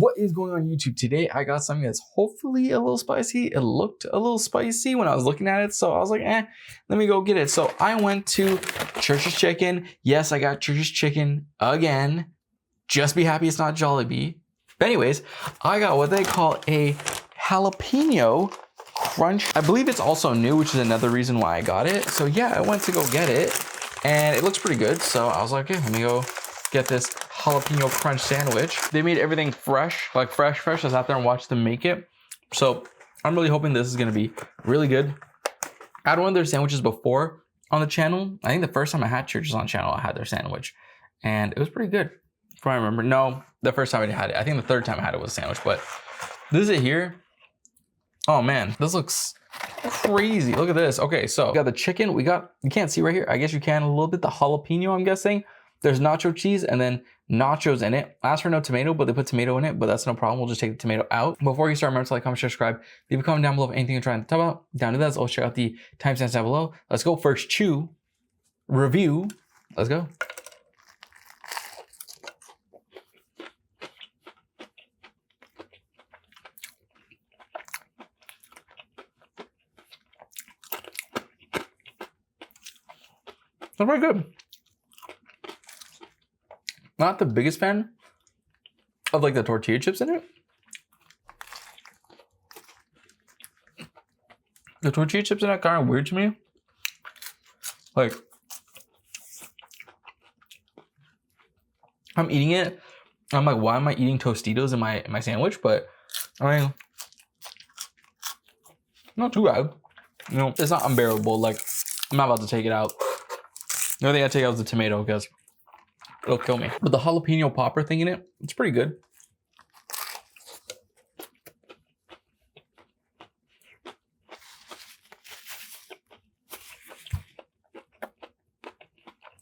What is going on YouTube? Today I got something that's hopefully a little spicy. It looked a little spicy when I was looking at it, so I was like, let me go get it. So I went to Church's Chicken. Yes, I got Church's Chicken again. Just be happy it's not Jollibee. But anyways, I got what they call a jalapeno crunch. I believe it's also new, which is another reason why I got it. So yeah, I went to go get it and it looks pretty good. So I was like, okay, let me go get this jalapeno crunch sandwich. They made everything fresh, like fresh. I sat there and watched them make it. So I'm really hoping this is gonna be really good. I had one of their sandwiches before on the channel. I think the first time I had Church's on channel, I had their sandwich and it was pretty good. If I remember, no, the first time I had it, I think the third time I had it was a sandwich, but this is it here. Oh man, this looks crazy. Look at this. Okay, so we got the chicken. You can't see right here. I guess you can a little bit. The jalapeno, I'm guessing. There's nacho cheese and then nachos in it. I asked for no tomato, but they put tomato in it, but that's no problem. We'll just take the tomato out. Before you start, remember to like, comment, share, subscribe. Leave a comment down below if anything you're trying to talk about. Down to that, also check out the timestamps down below. Let's go. First chew, review. Let's go. That's very good. Not the biggest fan of like the tortilla chips in it. The tortilla chips in it kind of weird to me. Like, I'm eating it. I'm like, why am I eating Tostitos in my sandwich? But I mean, not too bad. You know, it's not unbearable. Like, I'm not about to take it out. The only thing I take out is the tomato because it'll kill me. But the jalapeno popper thing in it, it's pretty good.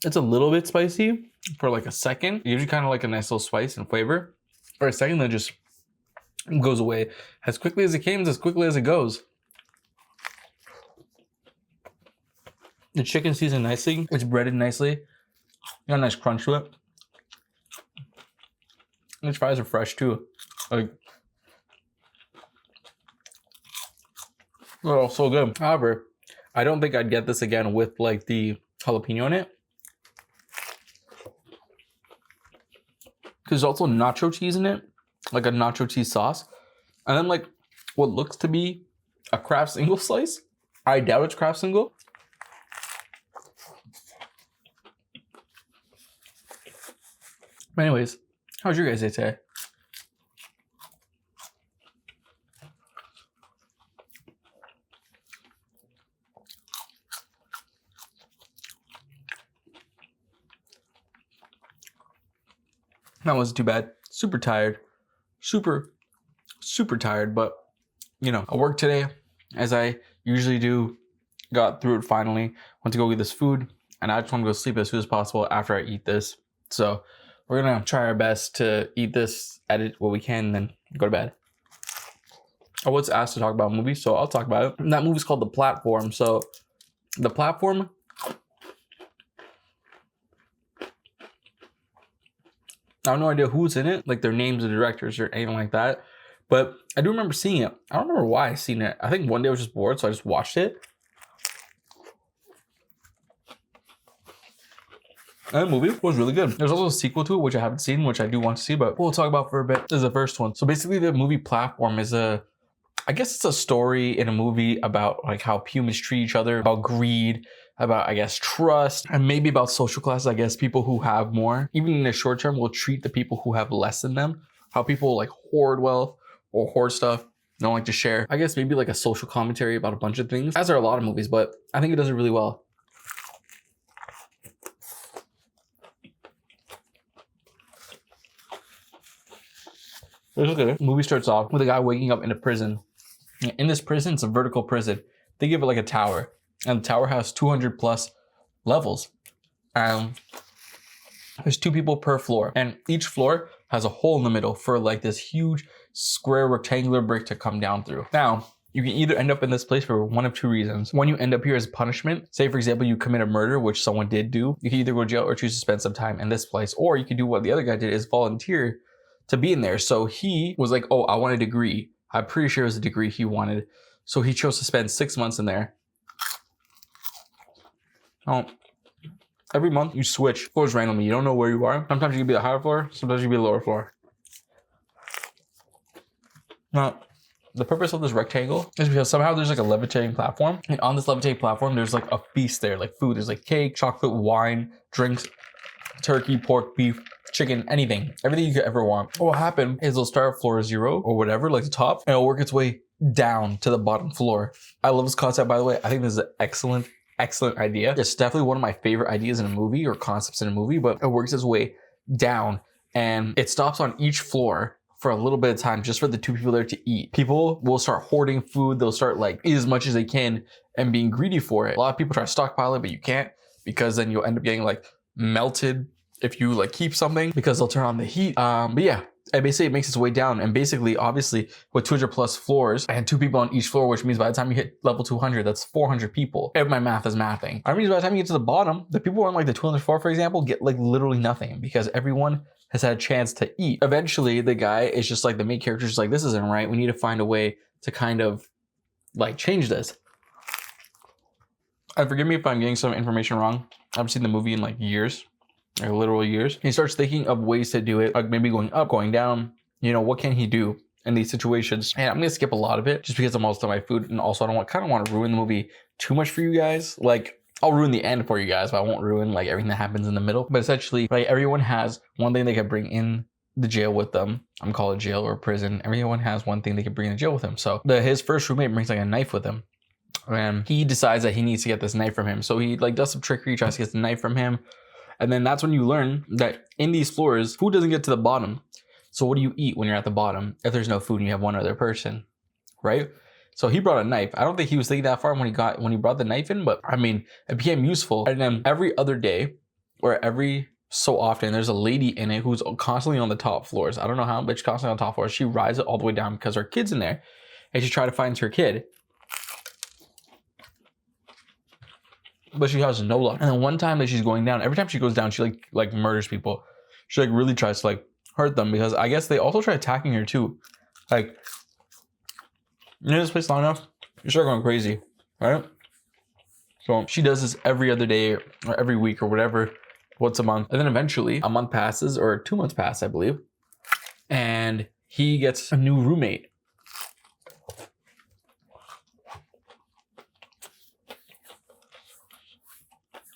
It's a little bit spicy for like a second. It gives you kind of like a nice little spice and flavor. For a second, then just goes away. As quickly as it came, as quickly as it goes. The chicken seasoned nicely. It's breaded nicely. Got a nice crunch to it. And its fries are fresh too. Like, oh, so good. However, I don't think I'd get this again with like the jalapeno in it. Because there's also nacho cheese in it, like a nacho cheese sauce. And then like what looks to be a Kraft single slice. I doubt it's Kraft single. But anyways, how's your guys' day today? That wasn't too bad. Super tired. Super tired, but you know, I worked today as I usually do. Got through it finally. Went to go get this food and I just want to go sleep as soon as possible after I eat this. So we're gonna try our best to eat this, edit what we can, and then go to bed. I was asked to talk about movies, so I'll talk about it. And that movie's called The Platform. So The Platform, I have no idea who's in it, like their names, the directors, or anything like that. But I do remember seeing it. I don't remember why I seen it. I think one day I was just bored, so I just watched it. And the movie was really good. There's also a sequel to it, which I haven't seen, which I do want to see, but we'll talk about for a bit. This is the first one. So basically the movie Platform is I guess it's a story in a movie about like how humans treat each other, about greed, about, I guess, trust, and maybe about social classes. I guess people who have more, even in the short term, will treat the people who have less than them. How people like hoard wealth or hoard stuff, don't like to share. I guess maybe like a social commentary about a bunch of things, as are a lot of movies, but I think it does it really well. Look at it. The movie starts off with a guy waking up in a prison. In this prison, it's a vertical prison. They give it like a tower, and the tower has 200 plus levels. There's 2 people per floor, and each floor has a hole in the middle for like this huge square rectangular brick to come down through. Now, you can either end up in this place for one of 2 reasons. One, you end up here as punishment. Say, for example, you commit a murder, which someone did do. You can either go to jail or choose to spend some time in this place, or you can do what the other guy did, is volunteer to be in there. So he was like, oh, I want a degree. I'm pretty sure it was a degree he wanted. So he chose to spend 6 months in there. Oh, every month you switch floors randomly. You don't know where you are. Sometimes you can be the higher floor. Sometimes you can be the lower floor. Now, the purpose of this rectangle is because somehow there's like a levitating platform. And on this levitating platform, there's like a feast there, like food. There's like cake, chocolate, wine, drinks, turkey, pork, beef, chicken, anything. Everything you could ever want. What will happen is it'll start at floor 0 or whatever, like the top, and it'll work its way down to the bottom floor. I love this concept, by the way. I think this is an excellent idea. It's definitely one of my favorite ideas in a movie or concepts in a movie, but it works its way down and it stops on each floor for a little bit of time just for the 2 people there to eat. People will start hoarding food. They'll start like eat as much as they can and being greedy for it. A lot of people try to stockpile it, but you can't, because then you'll end up getting like melted if you like keep something, because they'll turn on the heat. But yeah, and basically it makes its way down. And basically, obviously, with 200 plus floors and 2 people on each floor, which means by the time you hit level 200, that's 400 people. If my math is mathing. I mean, by the time you get to the bottom, the people on like the 200th floor, for example, get like literally nothing because everyone has had a chance to eat. Eventually, the guy is just like, the main character is just like, this isn't right. We need to find a way to kind of like change this. And forgive me if I'm getting some information wrong. I haven't seen the movie in like years. Like literal years. He starts thinking of ways to do it, like maybe going up, going down. You know, what can he do in these situations? And I'm gonna skip a lot of it just because I'm almost done my food, and also I don't kind of want to ruin the movie too much for you guys. Like, I'll ruin the end for you guys, but I won't ruin like everything that happens in the middle. But essentially, like, everyone has one thing they can bring in the jail with them. I'm calling it jail or prison. Everyone has one thing they can bring in the jail with him. So his first roommate brings like a knife with him, and he decides that he needs to get this knife from him. So he like does some trickery, tries to get the knife from him. And then that's when you learn that in these floors, food doesn't get to the bottom. So what do you eat when you're at the bottom if there's no food and you have one other person, right? So he brought a knife. I don't think he was thinking that far when he brought the knife in, but I mean, it became useful. And then every other day or every so often, there's a lady in it who's constantly on the top floors. I don't know how, but she's constantly on top floors. She rides it all the way down because her kid's in there, and she tried to find her kid. But she has no luck. And then one time that she's going down, every time she goes down, she like murders people. She like really tries to like hurt them, because I guess they also try attacking her too. Like, you know this place long enough, you start going crazy, right? So she does this every other day or every week or whatever, once a month. And then eventually a month passes, or 2 months pass, I believe. And he gets a new roommate.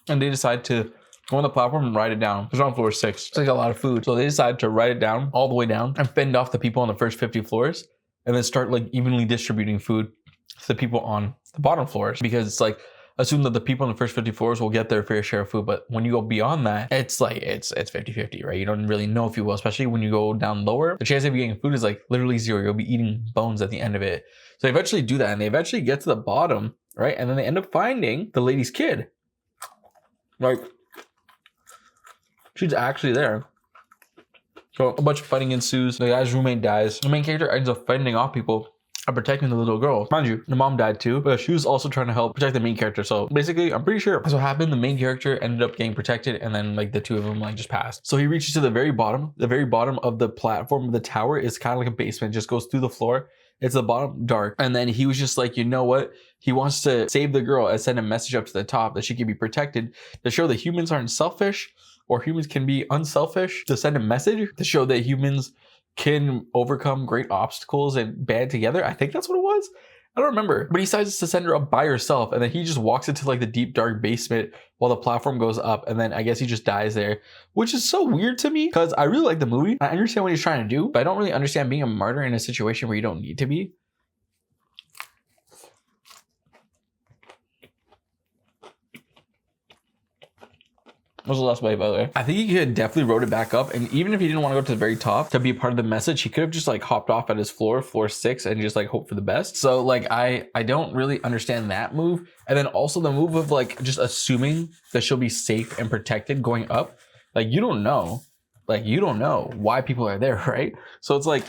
And they decide to go on the platform and ride it down. It's on floor 6. It's like a lot of food. So they decide to ride it down, all the way down, and fend off the people on the first 50 floors, and then start like evenly distributing food to the people on the bottom floors. Because it's like, assume that the people on the first 50 floors will get their fair share of food. But when you go beyond that, it's like, it's 50-50, right? You don't really know if you will, especially when you go down lower. The chance of you getting food is like literally 0. You'll be eating bones at the end of it. So they eventually do that, and they eventually get to the bottom, right? And then they end up finding the lady's kid. Like, she's actually there. So a bunch of fighting ensues. The guy's roommate dies. The main character ends up fending off people and protecting the little girl. Mind you, the mom died too, but she was also trying to help protect the main character. So basically, I'm pretty sure that's what happened. The main character ended up getting protected, and then like the 2 of them like just passed. So he reaches to the very bottom. The very bottom of the platform of the tower is kind of like a basement, just goes through the floor. It's the bottom dark. And then he was just like, you know what? He wants to save the girl and send a message up to the top that she can be protected, to show that humans aren't selfish, or humans can be unselfish, to send a message to show that humans can overcome great obstacles and band together. I think that's what it was. I don't remember. But he decides to send her up by herself, and then he just walks into like the deep dark basement while the platform goes up, and then I guess he just dies there, which is so weird to me, because I really like the movie. I understand what he's trying to do, but I don't really understand being a martyr in a situation where you don't need to be. What was the last bite, by the way? I think he could definitely wrote it back up, and even if he didn't want to go to the very top to be a part of the message, he could have just like hopped off at his floor 6, and just like hope for the best. So like I don't really understand that move. And then also the move of like just assuming that she'll be safe and protected going up. Like, you don't know. like you don't know why people are there, right? So it's like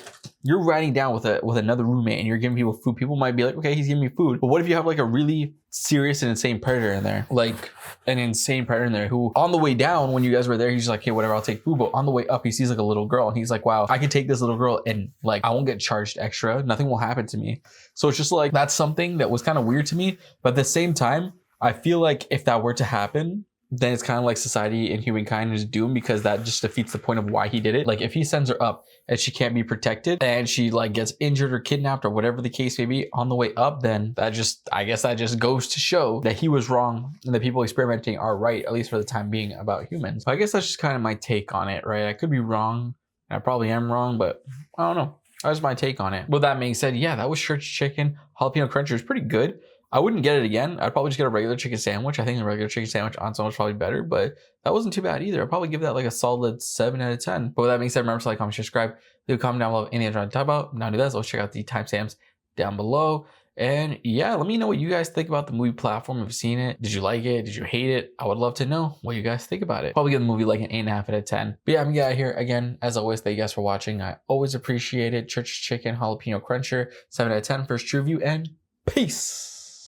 you're riding down with another roommate and you're giving people food. People might be like, okay, he's giving me food. But what if you have like a really serious and insane predator in there? Like an insane predator in there who on the way down when you guys were there, he's just like, hey, whatever, I'll take food. But on the way up, he sees like a little girl and he's like, wow, I could take this little girl and like I won't get charged extra. Nothing will happen to me. So it's just like that's something that was kind of weird to me. But at the same time, I feel like if that were to happen, then it's kind of like society and humankind is doomed, because that just defeats the point of why he did it. Like if he sends her up and she can't be protected and she like gets injured or kidnapped or whatever the case may be on the way up, then that just, I guess that just goes to show that he was wrong and the people experimenting are right, at least for the time being, about humans. So I guess that's just kind of my take on it, right? I could be wrong. I probably am wrong, but I don't know. That's my take on it. With that being said, yeah, that was church chicken. Jalapeno cruncher is pretty good. I wouldn't get it again. I'd probably just get a regular chicken sandwich. I think the regular chicken sandwich on sandwich is probably better, but that wasn't too bad either. I'd probably give that like a solid 7 out of 10. But with that being said, remember to like, comment, subscribe, leave a comment down below of anything I'm trying to talk about. Now do this. Let's check out the timestamps down below. And yeah, let me know what you guys think about the movie Platform. Have you seen it? Did you like it? Did you hate it? I would love to know what you guys think about it. Probably give the movie like an 8.5 out of 10. But yeah, I'm gonna get out of here. Again, as always, thank you guys for watching. I always appreciate it. Church chicken, jalapeno cruncher, 7 out of 10. First true review, and peace.